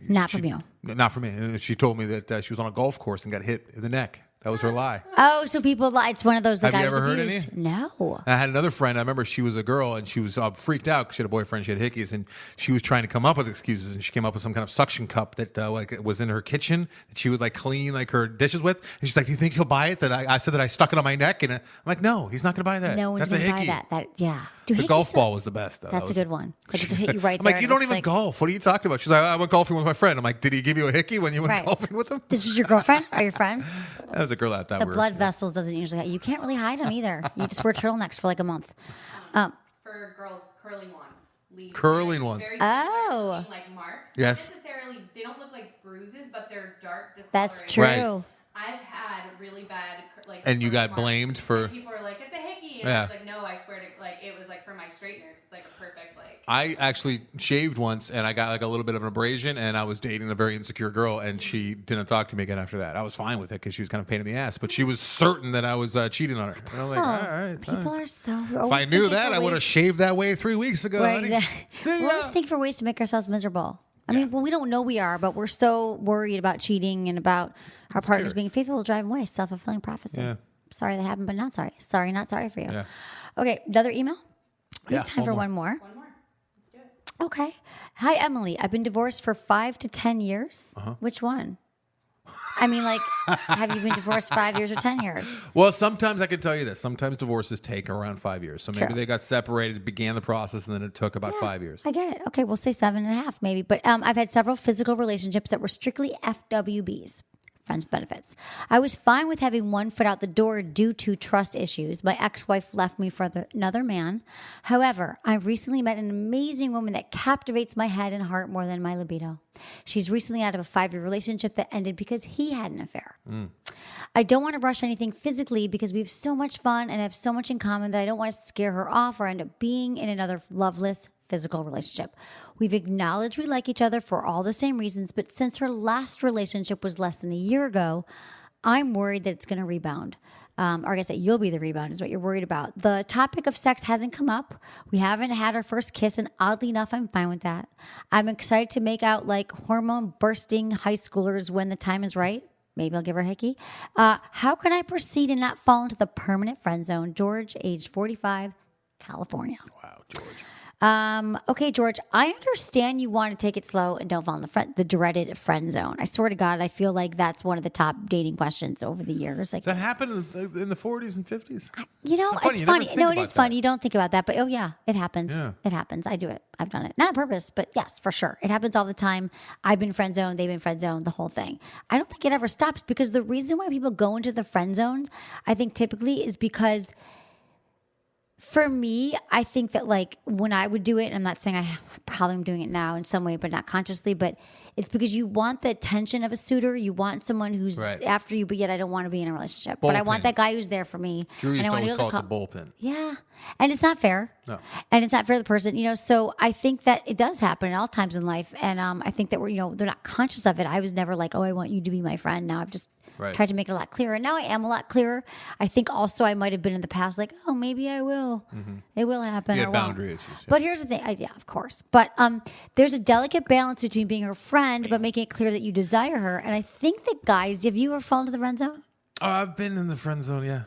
Not from you. Not for me. And she told me that she was on a golf course and got hit in the neck. That was her lie. Oh, so people lie. It's one of those that Have I you was ever heard abused. any? No. I had another friend. I remember she was a girl and she was freaked out because she had a boyfriend. She had hickeys and she was trying to come up with excuses. And she came up with some kind of suction cup that like was in her kitchen that she would like clean like her dishes with. And she's like, "Do you think he'll buy it?" That I said that I stuck it on my neck. And I'm like, "No, he's not going to buy that. No one's That's a going to hickey." buy that. Yeah. Do The hickeys golf still- ball was the best. Though. That's a good one. Like, it just hit you right I'm there. like, you and don't it's even like, golf. What are you talking about? She's like, I went golfing with my friend. I'm like, did he give you a hickey when you went Right. golfing with him? This was your girlfriend or your friend? That was a girl at that. The blood vessels doesn't usually. You can't really hide them either. You just wear turtlenecks for like a month. For girls, curling ones. Leave Curling ones. Very Oh. similar, like marks. Yes. Not necessarily, they don't look like bruises, but they're dark discoloration. That's true. Right. I've had really bad, like. And you curl got marks, blamed for- and people are like, it's a hickey. And Yeah. I was like, no, I swear to, like, it was like for my straighteners, like a perfect, like. I actually shaved once and I got like a little bit of an abrasion and I was dating a very insecure girl and she didn't talk to me again after that. I was fine with it because she was kind of a pain in the ass, but she was certain that I was cheating on her. And I was like, all right. People are so. If I knew that, I would have shaved that way 3 weeks ago. Right, honey. exactly. See We ya. always think for ways to make ourselves miserable. I mean, well, we don't know we are, but we're so worried about cheating and about our partners true. being faithful to drive away. Self-fulfilling prophecy. Yeah. Sorry that happened, but not sorry. Sorry, not sorry for you. Yeah. Okay, another email? We have Yeah, time for one one more. One more. Let's do it. Okay. Hi, Emily. I've been divorced for 5 to 10 years. Which one? I mean, like, have you been divorced 5 years or 10 years? Well, sometimes I can tell you this. Sometimes divorces take around 5 years. So maybe True. they got separated, began the process, and then it took about 5 years. I get it. Okay, we'll say 7.5 maybe. But I've had several physical relationships that were strictly FWBs. Friends with benefits. I was fine with having one foot out the door due to trust issues. My ex-wife left me for another man. However, I recently met an amazing woman that captivates my head and heart more than my libido. She's recently out of a 5-year relationship that ended because he had an affair. I don't want to rush anything physically because we have so much fun and have so much in common that I don't want to scare her off or end up being in another loveless physical relationship. We've acknowledged we like each other for all the same reasons, but since her last relationship was less than a year ago, I'm worried that it's going to rebound. Or I guess that you'll be the rebound is what you're worried about. The topic of sex hasn't come up. We haven't had our first kiss, and oddly enough, I'm fine with that. I'm excited to make out like hormone-bursting high schoolers when the time is right. Maybe I'll give her a hickey. How can I proceed and not fall into the permanent friend zone? George, age 45, California. Wow, George. Okay, George, I understand you want to take it slow and don't fall in the dreaded friend zone. I swear to God, I feel like that's one of the top dating questions over the years. Like, Does that happen in the 40s and 50s? It's funny. No, it is funny. You don't think about that, but oh yeah, it happens. Yeah. It happens. I do it. I've done it. Not on purpose, but yes, for sure. It happens all the time. I've been friend zoned. They've been friend zoned, the whole thing. I don't think it ever stops because the reason why people go into the friend zones, I think typically is because for me, I think that like when I would do it, and I'm not saying I probably am doing it now in some way, but not consciously, but it's because you want the attention of a suitor. You want someone who's after you, but yet I don't want to be in a relationship. But I want that guy who's there for me. Drew used and to I want always to call it the bullpen. Yeah. And it's not fair. No. And it's not fair to the person, so I think that it does happen at all times in life. And I think that they're not conscious of it. I was never like, oh, I want you to be my friend. Now I've just tried to make it a lot clearer. And now I am a lot clearer. I think also I might have been in the past like, oh, maybe I will. Mm-hmm. It will happen. You had or boundary won't. issues. Yeah. But here's the thing. Yeah, of course. But there's a delicate balance between being her friend, but making it clear that you desire her. And I think that guys, have you ever fallen into the friend zone? Oh, I've been in the friend zone, yeah.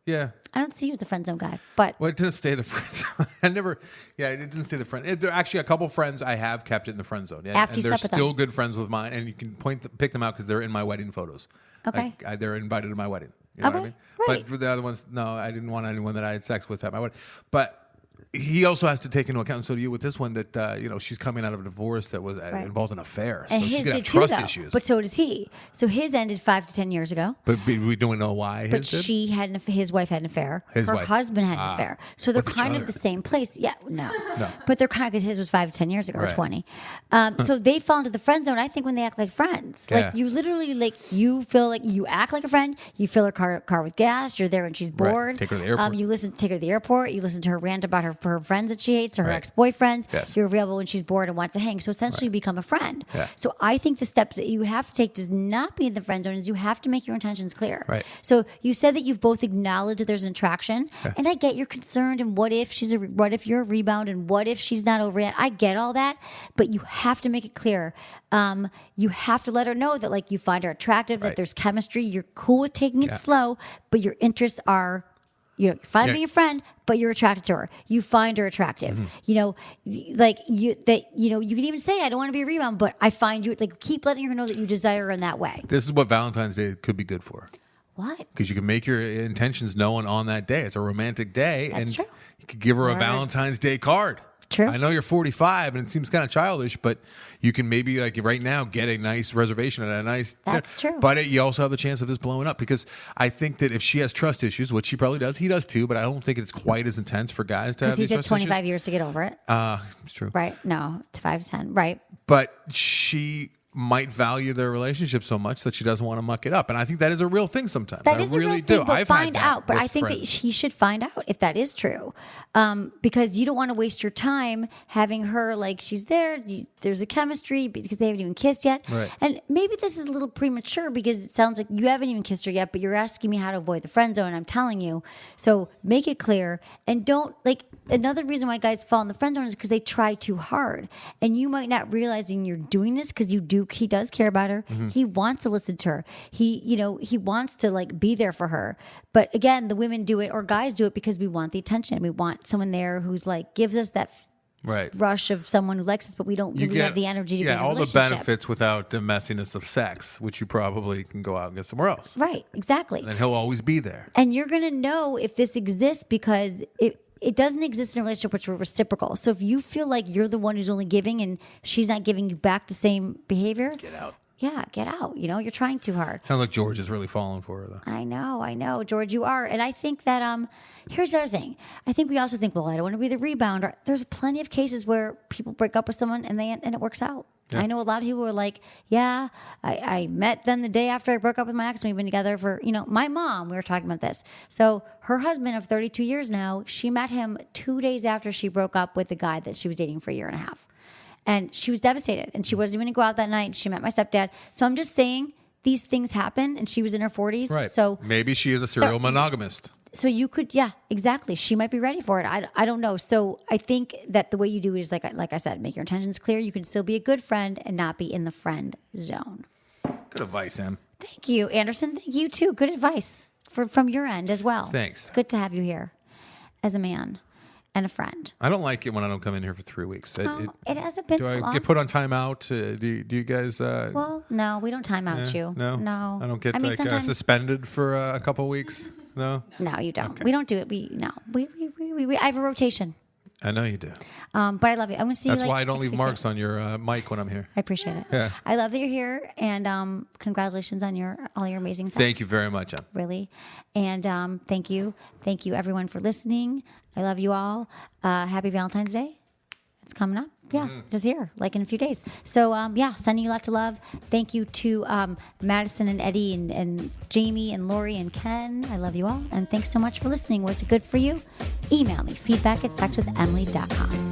Yeah. I don't see you as the friend zone guy, but Well, it didn't stay the friend zone. It didn't stay the friend. There are actually a couple friends I have kept it in the friend zone. Yeah, After you and they're slept with still good friends with mine, and you can pick them out because they're in my wedding photos. Okay. They're invited to my wedding. You know what I mean? Right. But for the other ones, no, I didn't want anyone that I had sex with at my wedding. But he also has to take into account, and so do you with this one, that she's coming out of a divorce that was involved in an affair. and so his she's gonna did have trust too, though. issues. But so does he. So his ended 5 to 10 years ago. But we don't know why But his did? she had his wife had an affair. His her wife. husband had an affair. So they're With each kind of other. the same place. Yeah, no. No. But they're kind of because his was 5 to 10 years ago or Right. 20. So they fall into the friend zone. I think when they act like friends, Yeah. like you literally you feel like you act like a friend. You fill her car with gas. You're there when she's Right. bored. Take her to the airport. Take her to the airport. You listen to her rant about her friends that she hates or her Right. ex-boyfriends. Yes. You're available when she's bored and wants to hang. So essentially, you become a friend. Yeah. So I think the steps that you have to take to not be in the friend zone is you have to make your intentions clear. Right. So you said that you've both acknowledged that there's an attraction, and I get you're concerned. And what if you're a rebound, and what if she's not over yet? I get all that, but you have to make it clear. You have to let her know that like you find her attractive, Right. that there's chemistry. You're cool with taking it Yeah. slow, but your interests are. You're fine Yeah. being a friend, but you're attracted to her. You find her attractive. Mm-hmm. You can even say, I don't want to be a rebound, but I find you, like, keep letting her know that you desire her in that way. This is what Valentine's Day could be good for. What? Because you can make your intentions known on that day. It's a romantic day. That's and true. you could give her a Words. Valentine's Day card. True. I know you're 45 and it seems kind of childish, but you can maybe like right now get a nice reservation at a nice. That's true. But you also have the chance of this blowing up because I think that if she has trust issues, which she probably does, he does too, but I don't think it's quite as intense for guys to have Because these he's trust at 25 issues. years to get over it. It's true. Right. No, to 5 to 10. Right. But she might value their relationship so much that she doesn't want to muck it up. And I think that is a real thing sometimes. That I is really a real thing, do. but I've find had that out. But with I think friends. that he should find out if that is true, because you don't want to waste your time having her like she's there. There's a chemistry because they haven't even kissed yet, Right. And maybe this is a little premature because it sounds like you haven't even kissed her yet. But you're asking me how to avoid the friend zone, and I'm telling you. So make it clear and don't like. Another reason why guys fall in the friend zone is because they try too hard, and you might not realizing you're doing this because you do. He does care about her. Mm-hmm. He wants to listen to her. He wants to like be there for her. But again, the women do it or guys do it because we want the attention. We want someone there who's like gives us that Right. rush of someone who likes us, but we don't really have the energy to be in a all the relationship. benefits without the messiness of sex, which you probably can go out and get somewhere else. Right, exactly. And he'll always be there. And you're going to know if this exists because it doesn't exist in a relationship which are reciprocal. So if you feel like you're the one who's only giving and she's not giving you back the same behavior, Get out. yeah, get out. You're trying too hard. Sounds like George is really falling for her, though. I know, George, you are. And I think that here's the other thing. I think we also think, well, I don't want to be the rebounder. There's plenty of cases where people break up with someone and it works out. Yeah. I know a lot of people are like, yeah, I met them the day after I broke up with my ex and we've been together for, my mom, we were talking about this. So her husband of 32 years now, she met him 2 days after she broke up with the guy that she was dating for a year and a half. And she was devastated and she wasn't even going to go out that night. She met my stepdad. So I'm just saying these things happen and she was in her 40s. Right. So maybe she is a serial monogamist. So you could, yeah, exactly. She might be ready for it. I don't know. So I think that the way you do it is like I said, make your intentions clear. You can still be a good friend and not be in the friend zone. Good advice, Em. Thank you, Anderson. Thank you too. Good advice from your end as well. Thanks. It's good to have you here as a man and a friend. I don't like it when I don't come in here for 3 weeks. It hasn't been Do I long. get put on timeout? Do you guys? Well, no, we don't time out you. No. I don't get sometimes suspended for a couple of weeks. No. No, you don't. Okay. We don't do it. We I have a rotation. I know you do. But I love you. I'm going to see That's you. why I don't leave next week, marks on your mic when I'm here. I appreciate it. Yeah. I love that you're here, and congratulations on all your amazing stuff. Thank you very much, Em. Really, and thank you everyone for listening. I love you all. Happy Valentine's Day. It's coming up. Yeah, just here, like in a few days. So, sending you lots of love. Thank you to Madison and Eddie and Jamie and Lori and Ken. I love you all. And thanks so much for listening. Was it good for you? Email me, feedback@sexwithemily.com.